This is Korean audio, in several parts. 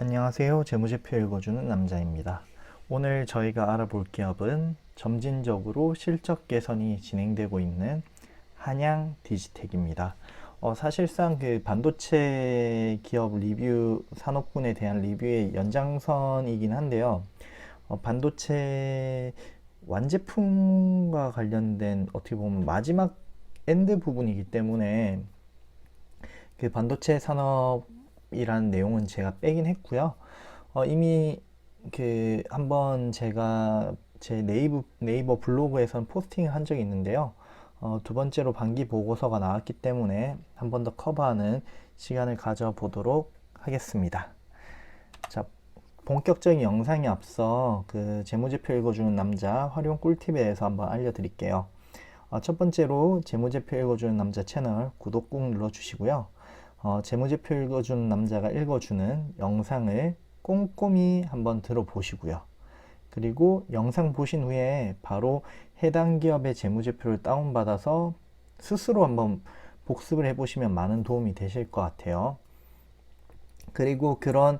안녕하세요. 재무제표 읽어주는 남자입니다. 오늘 저희가 알아볼 기업은 점진적으로 실적 개선이 진행되고 있는 한양 디지텍입니다. 사실상 그 반도체 기업 리뷰, 산업군에 대한 리뷰의 연장선이긴 한데요. 반도체 완제품과 관련된 어떻게 보면 마지막 엔드 부분이기 때문에 그 반도체 산업이라는 내용은 제가 빼긴 했고요. 이미 그 한번 제가 제 네이버 블로그에선 포스팅을 한 적이 있는데요. 두 번째로 반기 보고서가 나왔기 때문에 한 번 더 커버하는 시간을 가져보도록 하겠습니다. 자, 본격적인 영상에 앞서 그 재무제표 읽어주는 남자 활용 꿀팁에 대해서 한번 알려드릴게요. 첫 번째로 재무제표 읽어주는 남자 채널 구독 꾹 눌러주시고요. 재무제표 읽어주는 남자가 읽어주는 영상을 꼼꼼히 한번 들어보시고요. 그리고 영상 보신 후에 바로 해당 기업의 재무제표를 다운받아서 스스로 한번 복습을 해보시면 많은 도움이 되실 것 같아요. 그리고 그런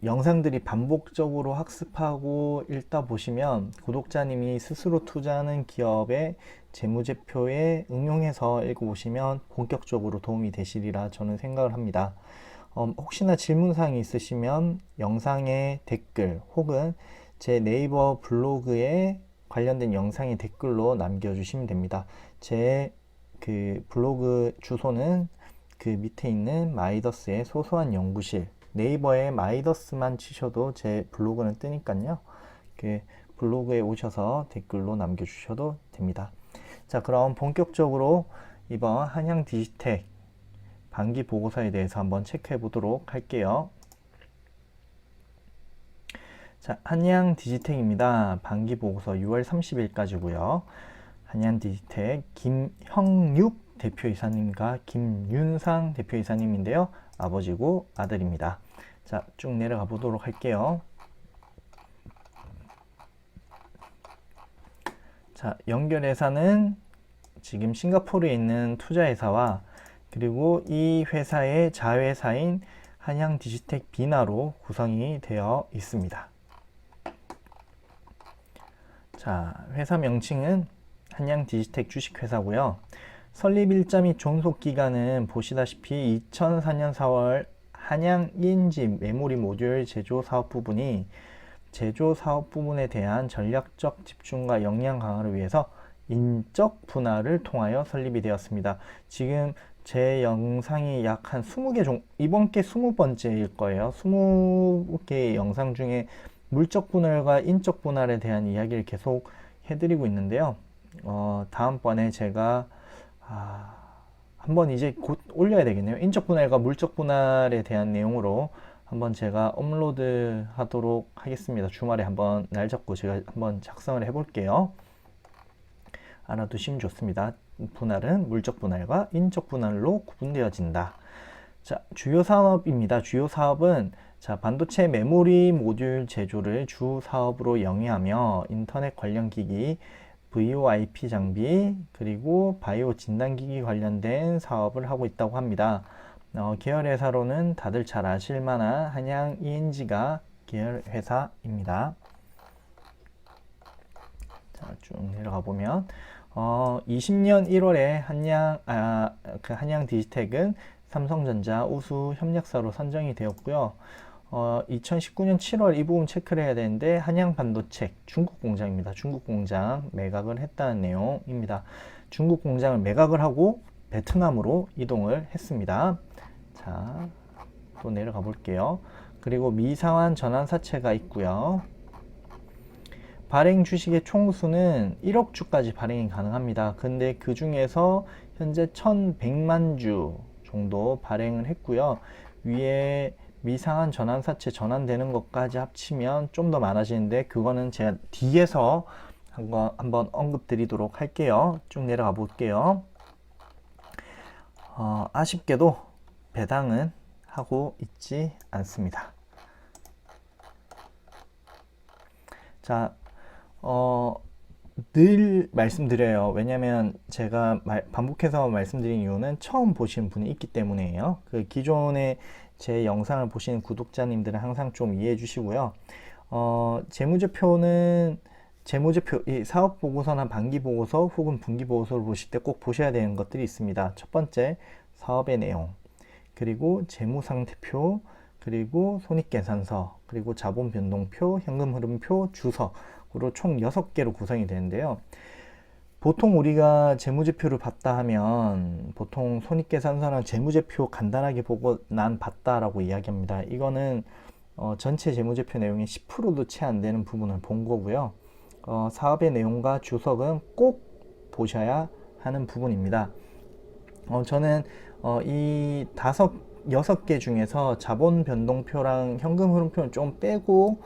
영상들이 반복적으로 학습하고 읽다 보시면 구독자님이 스스로 투자하는 기업의 재무제표에 응용해서 읽어보시면 본격적으로 도움이 되시리라 저는 생각을 합니다. 혹시나 질문사항이 있으시면 영상의 댓글 혹은 제 네이버 블로그에 관련된 영상의 댓글로 남겨주시면 됩니다. 제 그 블로그 주소는 그 밑에 있는 마이더스의 소소한 연구실, 네이버에 마이더스만 치셔도 제 블로그는 뜨니까요. 그 블로그에 오셔서 댓글로 남겨주셔도 됩니다. 자, 그럼 본격적으로 이번 한양 디지텍 반기 보고서에 대해서 한번 체크해 보도록 할게요. 자, 한양 디지텍입니다. 반기 보고서 6월 30일까지고요. 한양 디지텍 김형육 대표이사님과 김윤상 대표이사님인데요. 아버지고 아들입니다. 자, 쭉 내려가 보도록 할게요. 자, 연결회사는 지금 싱가포르에 있는 투자회사와 그리고 이 회사의 자회사인 한양 디지텍 비나로 구성이 되어 있습니다. 자, 회사 명칭은 한양 디지텍 주식회사고요. 설립 일자 및 존속 기간은 보시다시피 2004년 4월 한양 ENG 메모리 모듈 제조 사업 부분이 제조 사업 부분에 대한 전략적 집중과 역량 강화를 위해서 인적 분할을 통하여 설립이 되었습니다. 지금 제 영상이 약 한 20개 이번 게 20번째일 거예요. 20개의 영상 중에 물적 분할과 인적 분할에 대한 이야기를 계속 해드리고 있는데요. 다음번에 제가 한번 이제 곧 올려야 되겠네요. 인적 분할과 물적 분할에 대한 내용으로 한번 제가 업로드 하도록 하겠습니다. 주말에 한번 날 잡고 제가 한번 작성을 해볼게요. 알아두시면 좋습니다. 분할은 물적 분할과 인적 분할로 구분되어진다. 자, 주요 사업입니다. 주요 사업은 자, 반도체 메모리 모듈 제조를 주 사업으로 영위하며 인터넷 관련 기기, VoIP 장비, 그리고 바이오 진단기기 관련된 사업을 하고 있다고 합니다. 계열회사로는 다들 잘 아실 만한 한양 ENG가 계열회사입니다. 자, 쭉 내려가 보면 20년 1월에 한양 디지텍은 삼성전자 우수 협력사로 선정이 되었고요. 2019년 7월 이 부분 체크를 해야 되는데 한양 반도체 중국 공장입니다. 중국 공장 매각을 했다는 내용입니다. 중국 공장을 매각을 하고 베트남으로 이동을 했습니다. 자, 또 내려가 볼게요. 그리고 미상환 전환사채가 있고요. 발행 주식의 총수는 1억 주까지 발행이 가능합니다. 근데 그 중에서 현재 1100만 주 정도 발행을 했고요. 위에 미상한 전환사채 전환되는 것까지 합치면 좀 더 많아지는데 그거는 제가 뒤에서 한번 언급 드리도록 할게요. 쭉 내려가 볼게요. 아쉽게도 배당은 하고 있지 않습니다. 자, 늘 말씀드려요. 왜냐면 제가 반복해서 말씀드린 이유는 처음 보시는 분이 있기 때문이에요. 그 기존에 제 영상을 보시는 구독자님들은 항상 좀 이해해 주시고요. 재무제표는 이 사업보고서나 반기보고서 혹은 분기보고서를 보실 때 꼭 보셔야 되는 것들이 있습니다. 첫 번째, 사업의 내용, 그리고 재무상태표, 그리고 손익계산서, 그리고 자본변동표, 현금흐름표, 주석으로 총 6개로 구성이 되는데요. 보통 우리가 재무제표를 봤다 하면 보통 손익계산서나 재무제표 간단하게 보고 난 봤다라고 이야기합니다. 이거는 전체 재무제표 내용의 10%도 채 안 되는 부분을 본 거고요. 사업의 내용과 주석은 꼭 보셔야 하는 부분입니다. 저는 이 6개 중에서 자본 변동표랑 현금 흐름표는 좀 빼고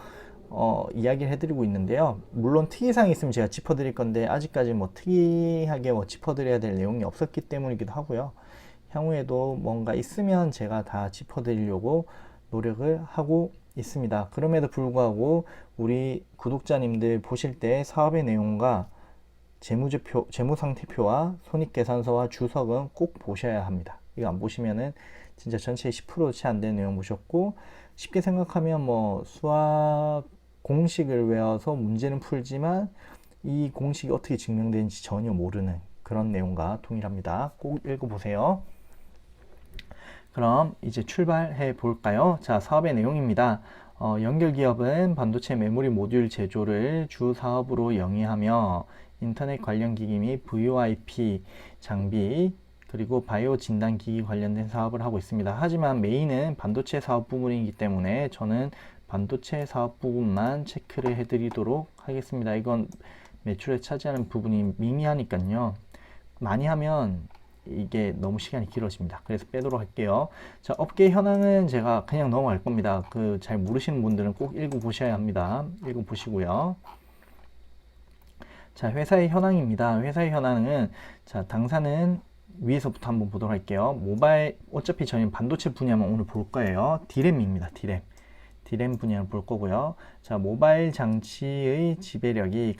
이야기를 해드리고 있는데요. 물론 특이사항이 있으면 제가 짚어드릴 건데 아직까지 뭐 특이하게 짚어드려야 될 내용이 없었기 때문이기도 하고요. 향후에도 뭔가 있으면 제가 다 짚어드리려고 노력을 하고 있습니다. 그럼에도 불구하고 우리 구독자님들 보실 때 사업의 내용과 재무상태표와 손익계산서와 주석은 꼭 보셔야 합니다. 이거 안 보시면은 진짜 전체의 10%도 채 안 되는 내용 보셨고, 쉽게 생각하면 뭐 수학 공식을 외워서 문제는 풀지만 이 공식이 어떻게 증명되는지 전혀 모르는 그런 내용과 동일합니다. 꼭 읽어보세요. 그럼 이제 출발해 볼까요? 자, 사업의 내용입니다. 연결기업은 반도체 메모리 모듈 제조를 주 사업으로 영위하며 인터넷 관련 기기 및 VoIP 장비 그리고 바이오 진단 기기 관련된 사업을 하고 있습니다. 하지만 메인은 반도체 사업 부분이기 때문에 저는 반도체 사업 부분만 체크를 해드리도록 하겠습니다. 이건 매출에 차지하는 부분이 미미하니까요. 많이 하면 이게 너무 시간이 길어집니다. 그래서 빼도록 할게요. 자, 업계 현황은 제가 그냥 넘어갈 겁니다. 잘 모르시는 분들은 꼭 읽어보셔야 합니다. 읽어보시고요. 자, 회사의 현황입니다. 회사의 현황은, 자, 당사는 위에서부터 한번 보도록 할게요. 모바일, 어차피 저희는 반도체 분야만 오늘 볼 거예요. D램입니다. D램 분야를 볼 거고요. 자, 모바일 장치의 지배력이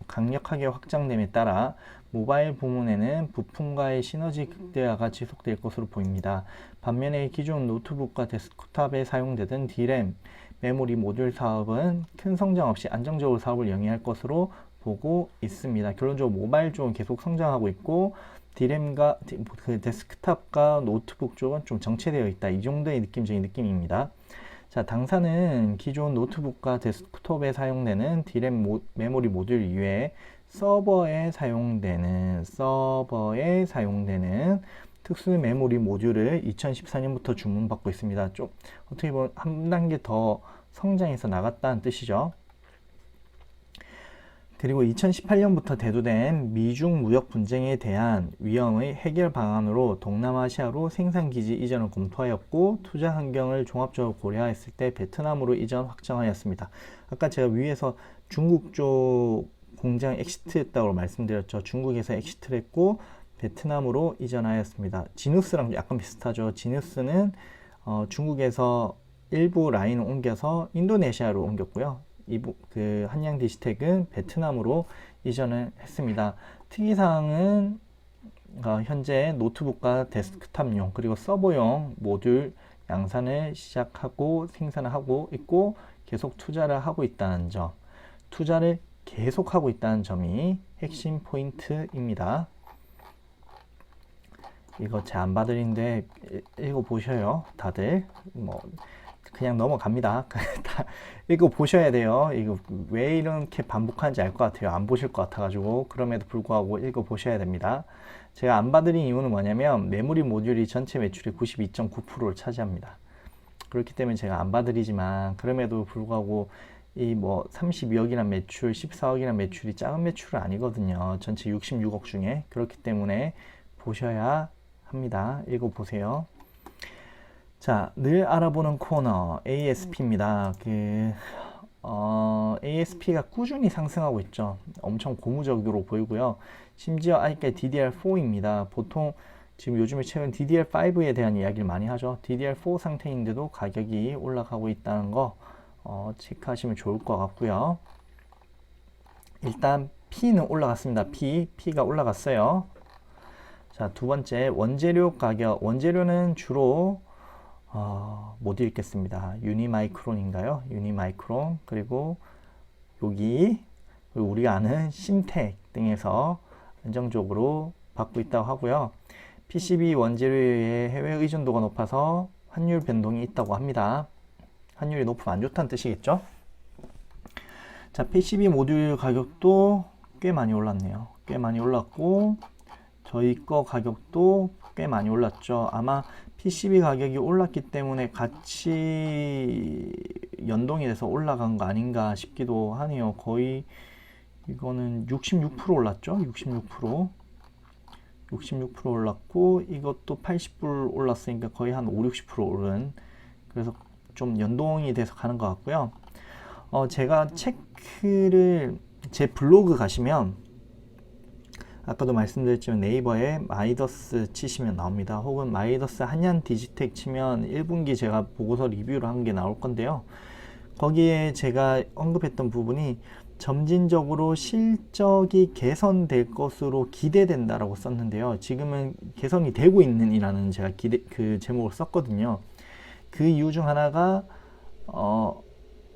강력하게 확장됨에 따라 모바일 부문에는 부품과의 시너지 극대화가 지속될 것으로 보입니다. 반면에 기존 노트북과 데스크탑에 사용되던 D램, 메모리 모듈 사업은 큰 성장 없이 안정적으로 사업을 영위할 것으로 보고 있습니다. 결론적으로 모바일 쪽은 계속 성장하고 있고 D램과 데스크탑과 노트북 쪽은 좀 정체되어 있다. 이 정도의 느낌적인 느낌입니다. 자, 당사는 기존 노트북과 데스크톱에 사용되는 D램 메모리 모듈 이외에 서버에 사용되는 특수 메모리 모듈을 2014년부터 주문받고 있습니다. 좀 어떻게 보면 한 단계 더 성장해서 나갔다는 뜻이죠. 그리고 2018년부터 대두된 미중 무역 분쟁에 대한 위험의 해결 방안으로 동남아시아로 생산기지 이전을 검토하였고 투자 환경을 종합적으로 고려했을 때 베트남으로 이전 확정하였습니다. 아까 제가 위에서 중국 쪽 공장 엑시트했다고 말씀드렸죠. 중국에서 엑시트를 했고 베트남으로 이전하였습니다. 지누스랑 약간 비슷하죠. 지누스는 중국에서 일부 라인을 옮겨서 인도네시아로 옮겼고요. 한양 디지텍은 베트남으로 이전을 했습니다. 특이사항은 현재 노트북과 데스크탑용 그리고 서버용 모듈 양산을 시작하고 생산을 하고 있고 계속 투자를 하고 있다는 점, 투자를 계속하고 있다는 점이 핵심 포인트입니다. 이거 제 안 봐드리는데 읽어보셔요. 다들 그냥 넘어갑니다. 다 읽어보셔야 돼요. 이거 왜 이렇게 반복하는지 알 것 같아요. 안 보실 것 같아가지고 그럼에도 불구하고 읽어보셔야 됩니다. 제가 안 봐드린 이유는 뭐냐면 메모리 모듈이 전체 매출의 92.9%를 차지합니다. 그렇기 때문에 제가 안 봐드리지만 그럼에도 불구하고 이 32억이란 매출, 14억이란 매출이 작은 매출은 아니거든요. 전체 66억 중에. 그렇기 때문에 보셔야 합니다. 읽어보세요. 자, 늘 알아보는 코너 ASP입니다. ASP가 꾸준히 상승하고 있죠. 엄청 고무적으로 보이고요. 심지어 아직까지 DDR4입니다. 보통 지금 요즘에 최근 DDR5에 대한 이야기를 많이 하죠. DDR4 상태인데도 가격이 올라가고 있다는 거 체크하시면 좋을 것 같고요. 일단 P는 올라갔습니다. P가 올라갔어요. 자, 두 번째 원재료 가격. 원재료는 주로 못 읽겠습니다. 유니마이크론인가요? 유니마이크론. 그리고 여기 우리가 아는 신텍 등에서 안정적으로 받고 있다고 하고요. PCB 원재료의 해외 의존도가 높아서 환율 변동이 있다고 합니다. 환율이 높으면 안 좋다는 뜻이겠죠? 자, PCB 모듈 가격도 꽤 많이 올랐네요. 꽤 많이 올랐고 저희 거 가격도 꽤 많이 올랐죠. 아마 PCB 가격이 올랐기 때문에 같이 연동이 돼서 올라간 거 아닌가 싶기도 하네요. 거의 이거는 66% 올랐죠. 66% 올랐고 이것도 80불 올랐으니까 거의 한 5, 60% 오른, 그래서 좀 연동이 돼서 가는 것 같고요. 제가 체크를 제 블로그 가시면 아까도 말씀드렸지만 네이버에 마이더스 치시면 나옵니다. 혹은 마이더스 한양 디지텍 치면 1분기 제가 보고서 리뷰를 한 게 나올 건데요. 거기에 제가 언급했던 부분이 점진적으로 실적이 개선될 것으로 기대된다라고 썼는데요. 지금은 개선이 되고 있는 이라는 제가 그 제목을 썼거든요. 그 이유 중 하나가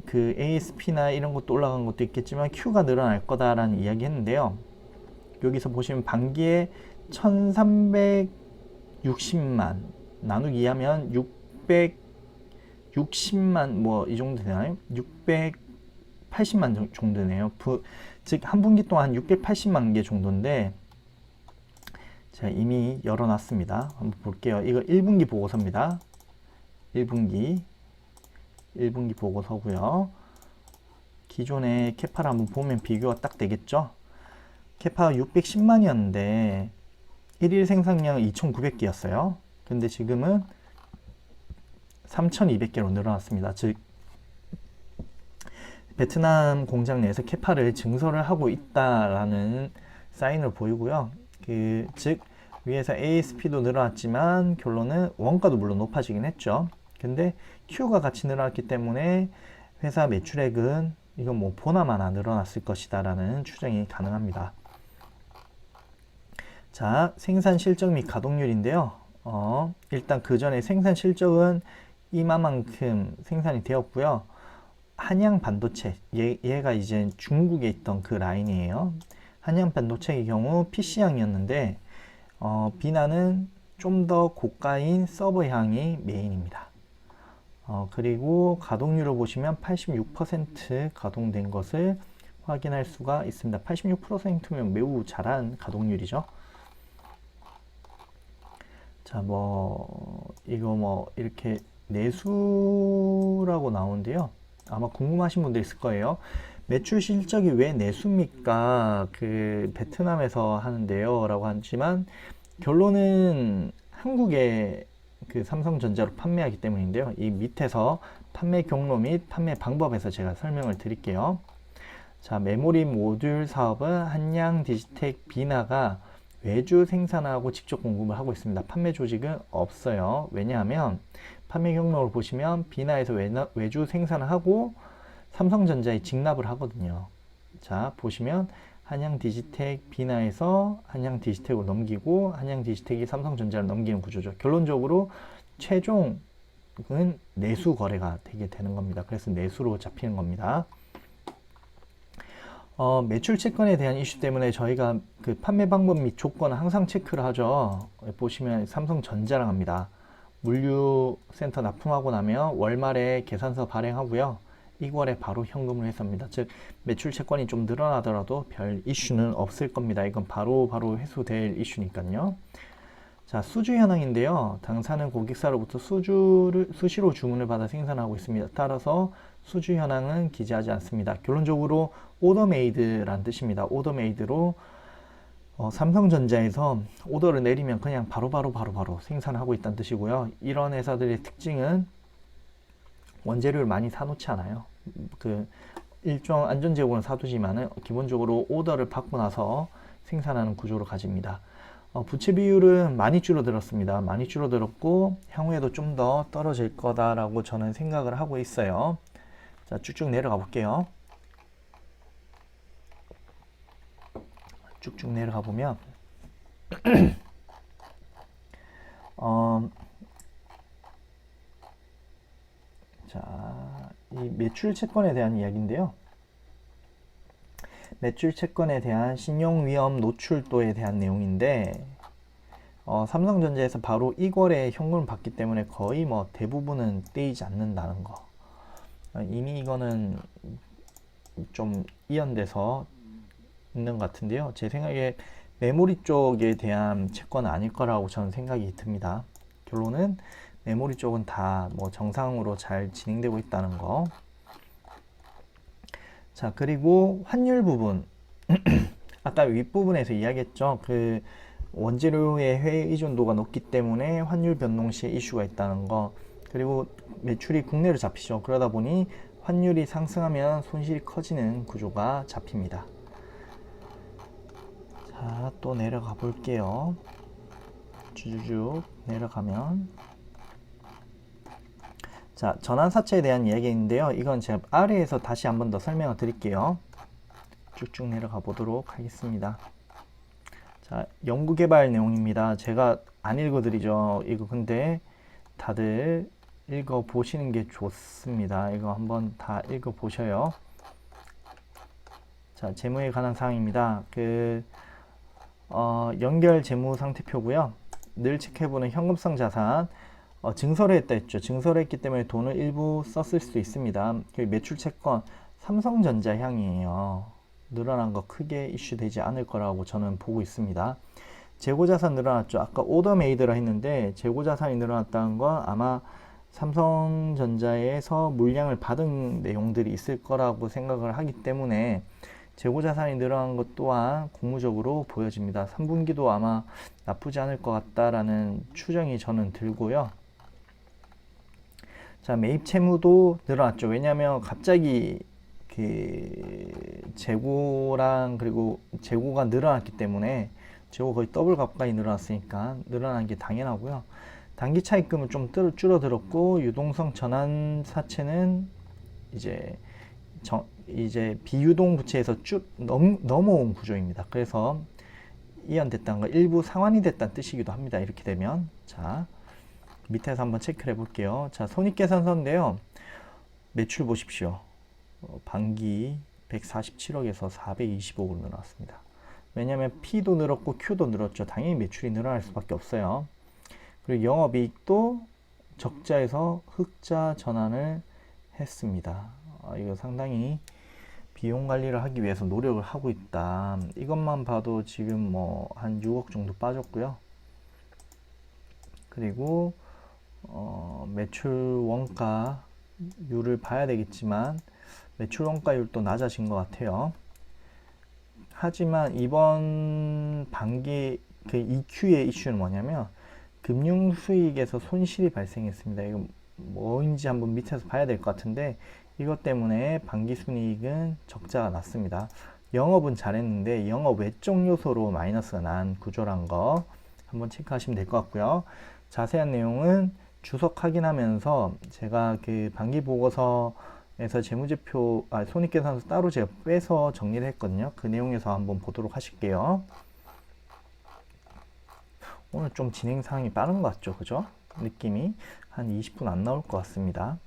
그 ASP나 이런 것도 올라간 것도 있겠지만 Q가 늘어날 거다라는 이야기 했는데요. 여기서 보시면 반기에 1360만 나누기 하면 660만 뭐 이 정도 되나요? 680만 정도 되네요. 즉 한 분기 동안 680만 개 정도인데 제가 이미 열어놨습니다. 한번 볼게요. 이거 1분기 보고서입니다. 1분기 보고서고요. 기존의 캐파를 한번 보면 비교가 딱 되겠죠? 캐파가 610만이었는데 1일 생산량은 2,900개였어요. 근데 지금은 3,200개로 늘어났습니다. 즉 베트남 공장 내에서 캐파를 증설을 하고 있다라는 사인을 보이고요. 즉 위에서 ASP도 늘어났지만 결론은 원가도 물론 높아지긴 했죠. 근데 Q가 같이 늘어났기 때문에 회사 매출액은 이건 뭐 보나마나 늘어났을 것이다 라는 추정이 가능합니다. 자, 생산 실적 및 가동률인데요. 일단 그 전에 생산 실적은 이만큼 생산이 되었고요. 한양 반도체, 얘가 이제 중국에 있던 그 라인이에요. 한양 반도체의 경우 PC향이었는데 비나는 좀 더 고가인 서버향이 메인입니다. 그리고 가동률을 보시면 86% 가동된 것을 확인할 수가 있습니다. 86%면 매우 잘한 가동률이죠. 자, 이거 이렇게 내수라고 나오는데요. 아마 궁금하신 분들 있을 거예요. 매출 실적이 왜 내수입니까? 그 베트남에서 하는데요. 라고 하지만 결론은 한국의 그 삼성전자로 판매하기 때문인데요. 이 밑에서 판매 경로 및 판매 방법에서 제가 설명을 드릴게요. 자, 메모리 모듈 사업은 한양 디지텍 비나가 외주 생산하고 직접 공급을 하고 있습니다. 판매 조직은 없어요. 왜냐하면 판매 경로를 보시면 비나에서 외주 생산을 하고 삼성전자에 직납을 하거든요. 자, 보시면 한양 디지텍 비나에서 한양 디지텍으로 넘기고 한양 디지텍이 삼성전자를 넘기는 구조죠. 결론적으로 최종은 내수 거래가 되게 되는 겁니다. 그래서 내수로 잡히는 겁니다. 매출 채권에 대한 이슈 때문에 저희가 그 판매 방법 및 조건을 항상 체크를 하죠. 보시면 삼성전자랑 합니다. 물류센터 납품하고 나면 월말에 계산서 발행하고요. 2월에 바로 현금을 회수합니다. 즉 매출 채권이 좀 늘어나더라도 별 이슈는 없을 겁니다. 이건 바로 회수될 이슈니까요. 자, 수주 현황인데요. 당사는 고객사로부터 수시로 주문을 받아 생산하고 있습니다. 따라서 수주 현황은 기재하지 않습니다. 결론적으로 오더메이드란 뜻입니다. 오더메이드로 삼성전자에서 오더를 내리면 그냥 바로 생산하고 있다는 뜻이고요. 이런 회사들의 특징은 원재료를 많이 사놓지 않아요. 그 일종 안전제공을 사두지만은 기본적으로 오더를 받고 나서 생산하는 구조를 가집니다. 부채 비율은 많이 줄어들었습니다. 많이 줄어들었고 향후에도 좀 더 떨어질 거다라고 저는 생각을 하고 있어요. 자, 쭉쭉 내려가 볼게요. 쭉쭉 내려가 보면 자, 이 매출 채권에 대한 이야기인데요. 매출 채권에 대한 신용 위험 노출도에 대한 내용인데, 삼성전자에서 바로 2월에 현금을 받기 때문에 거의 뭐 대부분은 떼이지 않는다는 거. 이미 이거는 좀 이연돼서 있는 것 같은데요. 제 생각에 메모리 쪽에 대한 채권은 아닐 거라고 저는 생각이 듭니다. 결론은 메모리 쪽은 다 뭐 정상으로 잘 진행되고 있다는 거. 자, 그리고 환율 부분. 아까 윗부분에서 이야기했죠. 그 원재료의 해외 의존도가 높기 때문에 환율 변동 시에 이슈가 있다는 거. 그리고 매출이 국내로 잡히죠. 그러다 보니 환율이 상승하면 손실이 커지는 구조가 잡힙니다. 자, 또 내려가 볼게요. 주주쭉 내려가면, 자, 전환사채에 대한 이야기인데요. 이건 제가 아래에서 다시 한번 더 설명을 드릴게요. 쭉쭉 내려가 보도록 하겠습니다. 자, 연구개발 내용입니다. 제가 안 읽어드리죠. 이거 근데 다들 읽어보시는 게 좋습니다. 이거 한번 다 읽어보셔요. 자, 재무에 관한 사항입니다. 연결 재무 상태표고요. 늘 체크해보는 현금성 자산. 증설을 했다 했죠. 증설을 했기 때문에 돈을 일부 썼을 수 있습니다. 매출 채권 삼성전자 향이에요. 늘어난 거 크게 이슈되지 않을 거라고 저는 보고 있습니다. 재고자산 늘어났죠. 아까 오더 메이드라 했는데 재고자산이 늘어났다는 건 아마 삼성전자에서 물량을 받은 내용들이 있을 거라고 생각을 하기 때문에 재고자산이 늘어난 것 또한 고무적으로 보여집니다. 3분기도 아마 나쁘지 않을 것 같다라는 추정이 저는 들고요. 자, 매입 채무도 늘어났죠. 왜냐하면 갑자기 재고랑 그리고 재고가 늘어났기 때문에 재고 거의 더블 가까이 늘어났으니까 늘어난 게 당연하고요. 단기 차입금은 좀 줄어들었고 유동성 전환 사채는 이제 비유동 부채에서 쭉 넘어온 구조입니다. 그래서 이연됐다는 거 일부 상환이 됐다는 뜻이기도 합니다. 이렇게 되면 자, 밑에서 한번 체크를 해볼게요. 자, 손익계산서인데요. 매출 보십시오. 반기 147억에서 420억으로 늘어났습니다. 왜냐하면 P도 늘었고 Q도 늘었죠. 당연히 매출이 늘어날 수밖에 없어요. 그리고 영업이익도 적자에서 흑자 전환을 했습니다. 이거 상당히 비용 관리를 하기 위해서 노력을 하고 있다. 이것만 봐도 지금 뭐 한 6억 정도 빠졌고요. 그리고 매출 원가율을 봐야 되겠지만 매출 원가율도 낮아진 것 같아요. 하지만 이번 반기 그 EQ의 이슈는 뭐냐면 금융 수익에서 손실이 발생했습니다. 이거 뭐인지 한번 밑에서 봐야 될 것 같은데 이것 때문에 반기 순이익은 적자가 났습니다. 영업은 잘했는데 영업 외적 요소로 마이너스가 난 구조란 거 한번 체크하시면 될 것 같고요. 자세한 내용은 주석 확인하면서 제가 그 반기 보고서에서 재무제표, 손익계산서 따로 제가 빼서 정리를 했거든요. 그 내용에서 한번 보도록 하실게요. 오늘 좀 진행 사항이 빠른 것 같죠? 그죠? 느낌이 한 20분 안 나올 것 같습니다.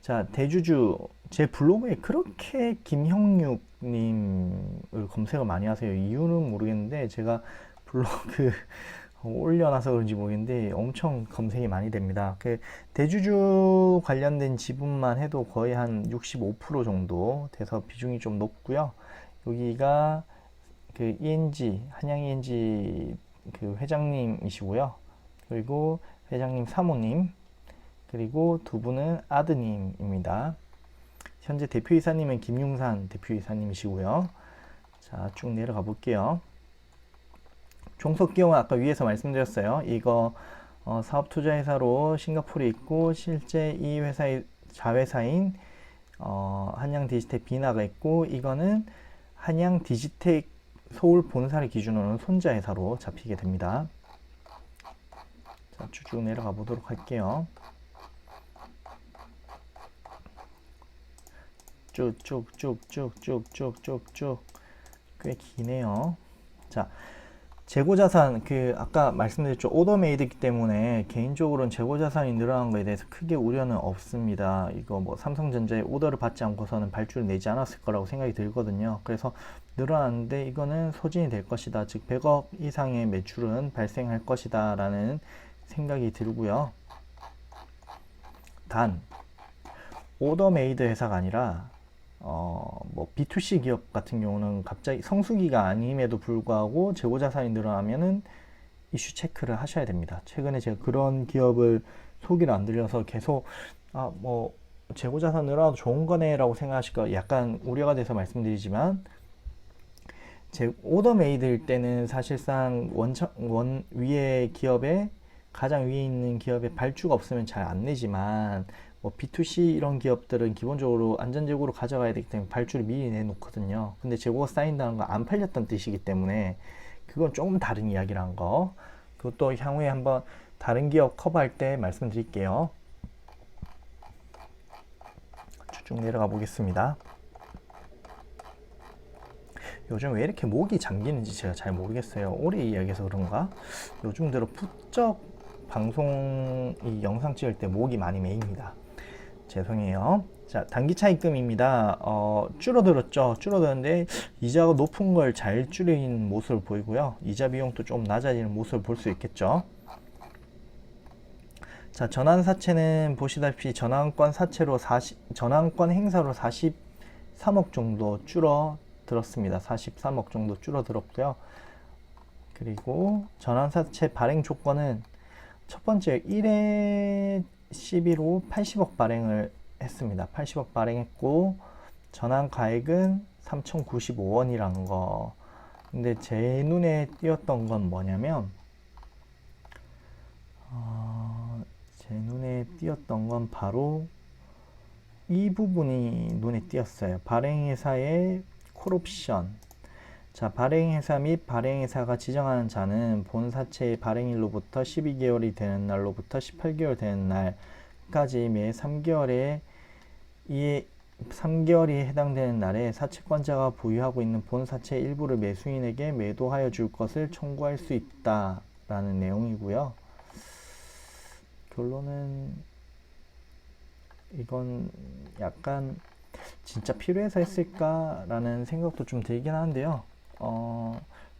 자, 대주주. 제 블로그에 그렇게 김형육님을 검색을 많이 하세요. 이유는 모르겠는데 제가 블로그 올려놔서 그런지 모르겠는데 엄청 검색이 많이 됩니다. 그 대주주 관련된 지분만 해도 거의 한 65% 정도 돼서 비중이 좀 높고요. 여기가 그 ENG, 한양 ENG 그 회장님이시고요. 그리고 회장님 사모님, 그리고 두 분은 아드님입니다. 현재 대표이사님은 김용산 대표이사님이시고요. 자, 쭉 내려가 볼게요. 종속기업은 아까 위에서 말씀드렸어요. 이거 사업투자회사로 싱가포르에 있고 실제 이 회사의 자회사인 한양디지텍 비나가 있고 이거는 한양디지텍 서울 본사를 기준으로는 손자회사로 잡히게 됩니다. 자, 쭉 내려가 보도록 할게요. 쭉쭉쭉쭉쭉쭉쭉쭉 꽤 기네요. 자, 재고자산, 아까 말씀드렸죠. 오더메이드이기 때문에 개인적으로는 재고자산이 늘어난 거에 대해서 크게 우려는 없습니다. 이거 뭐 삼성전자의 오더를 받지 않고서는 발주를 내지 않았을 거라고 생각이 들거든요. 그래서 늘어났는데 이거는 소진이 될 것이다. 즉 100억 이상의 매출은 발생할 것이다 라는 생각이 들고요. 단 오더메이드 회사가 아니라 뭐 B2C 기업 같은 경우는 갑자기 성수기가 아님에도 불구하고 재고자산이 늘어나면은 이슈 체크를 하셔야 됩니다. 최근에 제가 그런 기업을 소개를 안 드려서 계속 뭐 재고자산 늘어나도 좋은 거네라고 생각하실까 약간 우려가 돼서 말씀드리지만, 제 오더메이드일 때는 사실상 원 위에 기업에 가장 위에 있는 기업에 발주가 없으면 잘 안 내지만, 뭐 B2C 이런 기업들은 기본적으로 안전재고로 가져가야 되기 때문에 발주를 미리 내놓거든요. 근데 재고가 쌓인다는 건 안 팔렸다는 뜻이기 때문에 그건 조금 다른 이야기란 거. 그것도 향후에 한번 다른 기업 커버할 때 말씀드릴게요. 쭉 내려가 보겠습니다. 요즘 왜 이렇게 목이 잠기는지 제가 잘 모르겠어요. 오래 이야기해서 그런가? 요즘 들어 부쩍 방송 이 영상 찍을 때 목이 많이 메입니다. 죄송해요. 자, 단기 차입금입니다. 줄어들었죠. 줄어드는데 이자가 높은 걸 잘 줄인 모습을 보이고요. 이자 비용도 좀 낮아지는 모습을 볼 수 있겠죠. 자, 전환사채는 보시다시피 전환권 행사로 43억 정도 줄어들었습니다. 43억 정도 줄어들었고요. 그리고 전환사채 발행 조건은 첫 번째 1회 11호 80억 발행을 했습니다. 80억 발행했고 전환 가액은 3,095원이라는 거. 근데 제 눈에 띄었던 건 뭐냐면 제 눈에 띄었던 건 바로 이 부분이 눈에 띄었어요. 발행회사의 콜옵션. 자, 발행회사 및 발행회사가 지정하는 자는 본사채의 발행일로부터 12개월이 되는 날로부터 18개월 되는 날까지 매 3개월에 3개월이 해당되는 날에 사채권자가 보유하고 있는 본사채 일부를 매수인에게 매도하여 줄 것을 청구할 수 있다라는 내용이고요. 결론은 이건 약간 진짜 필요해서 했을까라는 생각도 좀 들긴 하는데요.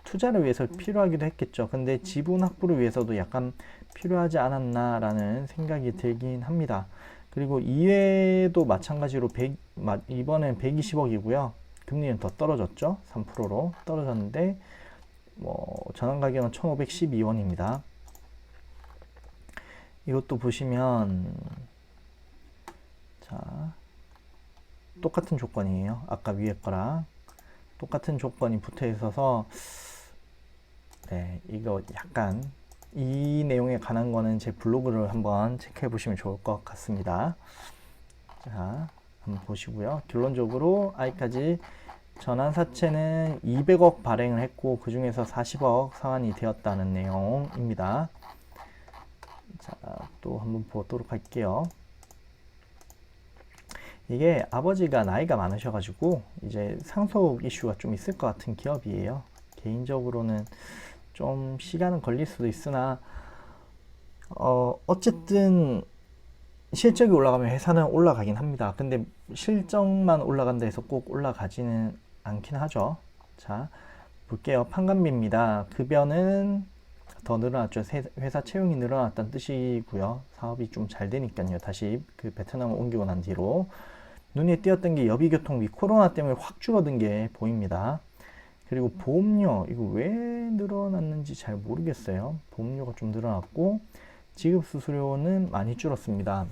투자를 위해서 필요하기도 했겠죠. 근데 지분 확보를 위해서도 약간 필요하지 않았나라는 생각이 들긴 합니다. 그리고 이외에도 마찬가지로 이번엔 120억이고요. 금리는 더 떨어졌죠. 3%로 떨어졌는데 전환 가격은 1,512원입니다. 이것도 보시면 자, 똑같은 조건이에요. 아까 위에 거랑 똑같은 조건이 붙어 있어서 네, 이거 약간 이 내용에 관한 거는 제 블로그를 한번 체크해 보시면 좋을 것 같습니다. 자, 한번 보시고요. 결론적으로 아직까지 전환사채는 200억 발행을 했고 그 중에서 40억 상환이 되었다는 내용입니다. 자, 또 한번 보도록 할게요. 이게 아버지가 나이가 많으셔가지고 이제 상속 이슈가 좀 있을 것 같은 기업이에요. 개인적으로는 좀 시간은 걸릴 수도 있으나 어쨌든 실적이 올라가면 회사는 올라가긴 합니다. 근데 실적만 올라간다 해서 꼭 올라가지는 않긴 하죠. 자, 볼게요. 판관비입니다. 급여는 더 늘어났죠. 회사 채용이 늘어났다는 뜻이고요. 사업이 좀 잘 되니까요. 다시 그 베트남을 옮기고 난 뒤로 눈에 띄었던 게 여비교통비, 코로나 때문에 확 줄어든 게 보입니다. 그리고 보험료, 이거 왜 늘어났는지 잘 모르겠어요. 보험료가 좀 늘어났고 지급수수료는 많이 줄었습니다.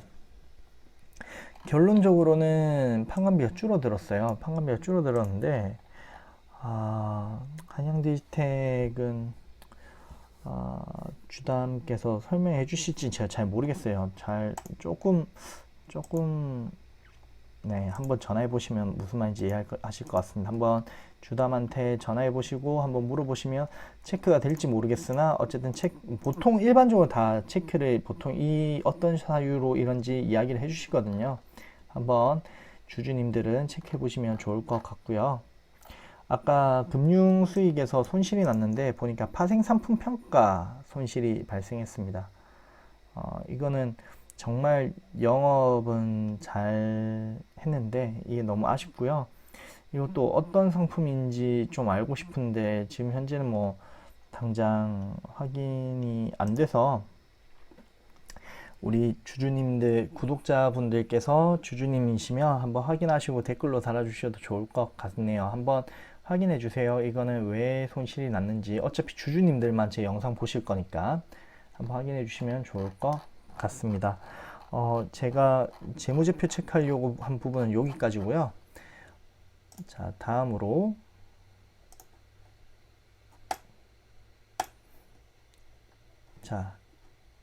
결론적으로는 판관비가 줄어들었어요. 판관비가 줄어들었는데 한양디지텍은 주담께서 설명해 주실지 제가 잘 모르겠어요. 조금 네, 한번 전화해 보시면 무슨 말인지 이해하실 것 같습니다. 한번 주담한테 전화해 보시고 한번 물어보시면 체크가 될지 모르겠으나 어쨌든 보통 일반적으로 다 체크를 보통 어떤 사유로 이런지 이야기를 해 주시거든요. 한번 주주님들은 체크해 보시면 좋을 것 같고요. 아까 금융 수익에서 손실이 났는데 보니까 파생상품 평가 손실이 발생했습니다. 이거는 정말 영업은 잘 했는데 이게 너무 아쉽고요. 이것도 어떤 상품인지 좀 알고 싶은데 지금 현재는 뭐 당장 확인이 안 돼서 우리 주주님들, 구독자분들께서 주주님이시면 한번 확인하시고 댓글로 달아주셔도 좋을 것 같네요. 한번 확인해 주세요. 이거는 왜 손실이 났는지. 어차피 주주님들만 제 영상 보실 거니까 한번 확인해 주시면 좋을 것 같습니다. 제가 재무제표 체크하려고 한 부분은 여기까지고요. 자, 다음으로 자,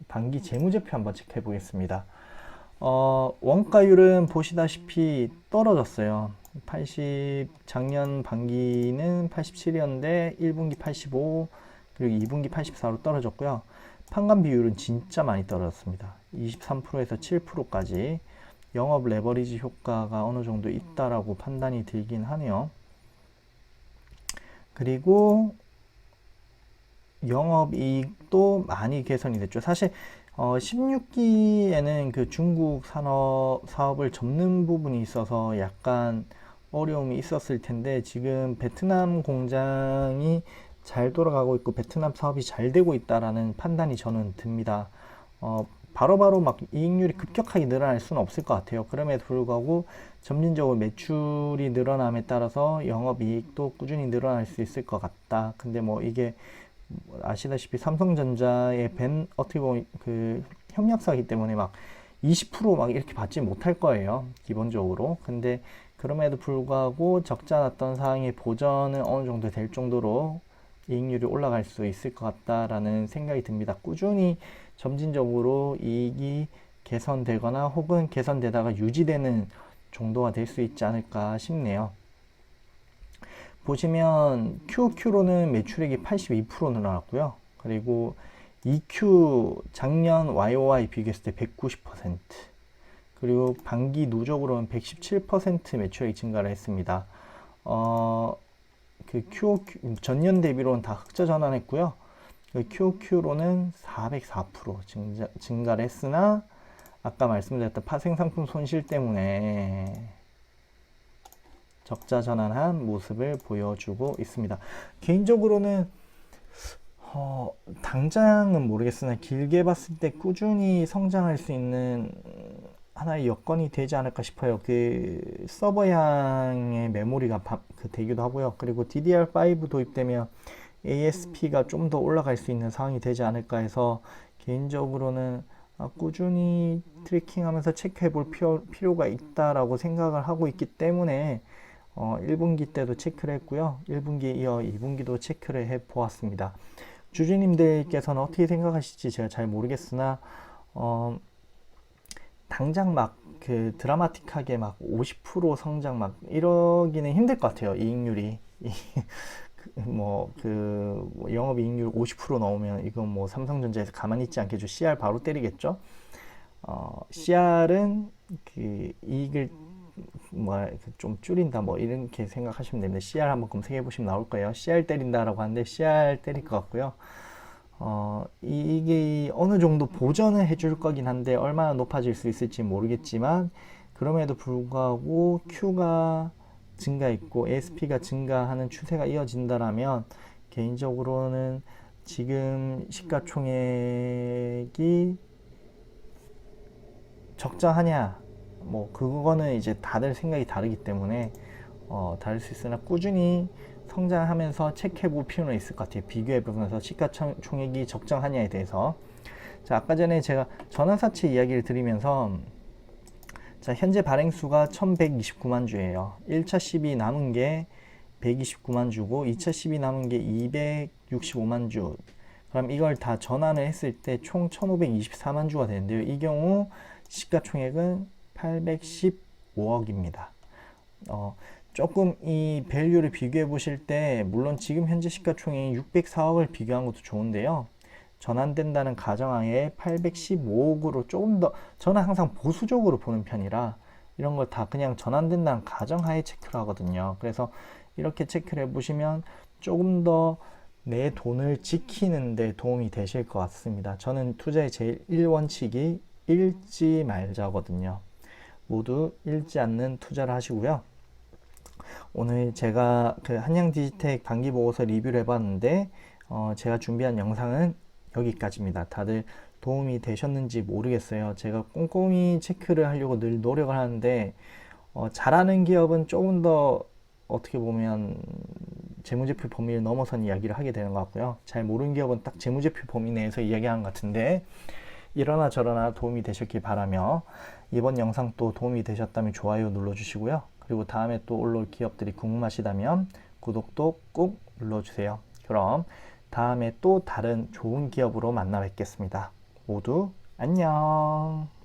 반기 재무제표 한번 체크해 보겠습니다. 원가율은 보시다시피 떨어졌어요. 작년 반기는 87이었는데 1분기 85, 그리고 2분기 84로 떨어졌고요. 판관 비율은 진짜 많이 떨어졌습니다. 23%에서 7%까지 영업 레버리지 효과가 어느 정도 있다라고 판단이 들긴 하네요. 그리고 영업이익도 많이 개선이 됐죠. 사실 16기에는 그 중국 사업을 접는 부분이 있어서 약간 어려움이 있었을 텐데 지금 베트남 공장이 잘 돌아가고 있고 베트남 사업이 잘 되고 있다라는 판단이 저는 듭니다. 바로바로 막 이익률이 급격하게 늘어날 수는 없을 것 같아요. 그럼에도 불구하고 점진적으로 매출이 늘어남에 따라서 영업이익도 꾸준히 늘어날 수 있을 것 같다. 근데 뭐 이게 아시다시피 삼성전자의 어떻게 보면 그 협력사이기 때문에 막 20% 이렇게 받지 못할 거예요. 기본적으로. 근데 그럼에도 불구하고 적자 났던 사항의 보전은 어느 정도 될 정도로 이익률이 올라갈 수 있을 것 같다라는 생각이 듭니다. 꾸준히 점진적으로 이익이 개선되거나 혹은 개선되다가 유지되는 정도가 될 수 있지 않을까 싶네요. 보시면 QOQ로는 매출액이 82% 늘어났고요. 그리고 EQ 작년 YOY 비교했을 때 190%, 그리고 반기 누적으로는 117% 매출액이 증가를 했습니다. 그 QOQ 전년 대비로는 다 흑자 전환했고요. 그 QOQ로는 404% 증가를 했으나 아까 말씀드렸던 파생상품 손실 때문에 적자 전환한 모습을 보여주고 있습니다. 개인적으로는 당장은 모르겠으나 길게 봤을 때 꾸준히 성장할 수 있는 하나의 여건이 되지 않을까 싶어요. 그 서버향의 메모리가 되기도 하고요. 그리고 DDR5 도입되면 ASP가 좀 더 올라갈 수 있는 상황이 되지 않을까 해서 개인적으로는 꾸준히 트래킹하면서 체크해 볼 필요가 있다라고 생각을 하고 있기 때문에 1분기 때도 체크를 했고요. 1분기에 이어 2분기도 체크를 해 보았습니다. 주주님들께서는 어떻게 생각하실지 제가 잘 모르겠으나 당장 막 그 드라마틱하게 막 50% 성장 막 이러기는 힘들 것 같아요. 이익률이 뭐 영업이익률 50% 넘으면 이건 뭐 삼성전자에서 가만히 있지 않겠죠. CR 바로 때리겠죠. CR은 그 이익을 좀 줄인다 뭐 이렇게 생각하시면 됩니다. CR 한번 검색해 보시면 나올 거예요. CR 때린다라고 하는데 CR 때릴 것 같고요. 이게 어느 정도 보전을 해줄 거긴 한데 얼마나 높아질 수 있을지 모르겠지만 그럼에도 불구하고 Q가 증가했고 ASP가 증가하는 추세가 이어진다라면 개인적으로는 지금 시가총액이 적정하냐 뭐 그거는 이제 다들 생각이 다르기 때문에 다를 수 있으나 꾸준히 성장하면서 체크해 볼 필요는 있을 것 같아요. 비교해 보면서 시가총액이 적정하냐에 대해서. 자, 아까 전에 제가 전환사채 이야기를 드리면서 자, 현재 발행수가 1129만 주예요. 1차 시비 남은 게 129만 주고 2차 시비 남은 게 265만 주. 그럼 이걸 다 전환을 했을 때 총 1524만 주가 되는데요. 이 경우 시가총액은 815억입니다. 조금 이 밸류를 비교해 보실 때 물론 지금 현재 시가총액이 604억을 비교한 것도 좋은데요. 전환된다는 가정하에 815억으로 조금 더 저는 항상 보수적으로 보는 편이라 이런 걸 다 그냥 전환된다는 가정하에 체크를 하거든요. 그래서 이렇게 체크를 해보시면 조금 더 내 돈을 지키는 데 도움이 되실 것 같습니다. 저는 투자의 제일 1원칙이 잃지 말자거든요. 모두 잃지 않는 투자를 하시고요. 오늘 제가 그 한양디지텍 단기보고서 리뷰를 해봤는데 제가 준비한 영상은 여기까지입니다. 다들 도움이 되셨는지 모르겠어요. 제가 꼼꼼히 체크를 하려고 늘 노력을 하는데 잘하는 기업은 조금 더 어떻게 보면 재무제표 범위를 넘어선 이야기를 하게 되는 것 같고요. 잘 모르는 기업은 딱 재무제표 범위 내에서 이야기하는 것 같은데 이러나 저러나 도움이 되셨길 바라며 이번 영상 또 도움이 되셨다면 좋아요 눌러주시고요. 그리고 다음에 또 올라올 기업들이 궁금하시다면 구독도 꼭 눌러주세요. 그럼 다음에 또 다른 좋은 기업으로 만나 뵙겠습니다. 모두 안녕.